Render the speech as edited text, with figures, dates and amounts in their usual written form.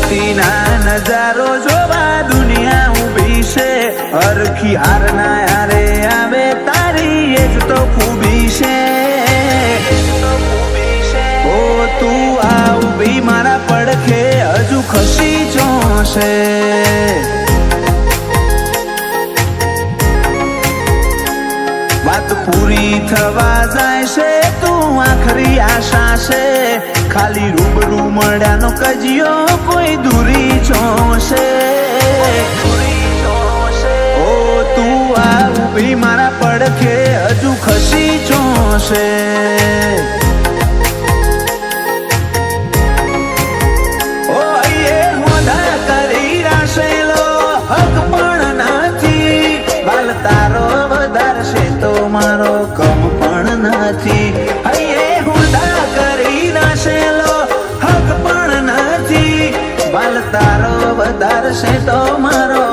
ધરતીના નજારો જોવા દુનિયા ઊભી છે હરખી હાર ના હારે આવે તારી એ જ તો ખૂબી છે ઓ તું આ ઊભી મારા પડખે હજુ ખસી જોશે વાત પૂરી થવા જાય છે તું આખરી આશા છે ખાલી રૂબરૂ મળ્યાનો કજિયો કોઈ દૂરી જોશે ઓ તું આ ઊભી મારા પડખે હજુ ખસી જોશે ઓ એ હોદા કરી રાશેલો હક પણ નથી બાલ તારો વધારશે તો મારો કમ પણ નથી હૈયે હોદા કરી રાશેલો હક પણ નથી બાલ તારો વધારશે તો મારો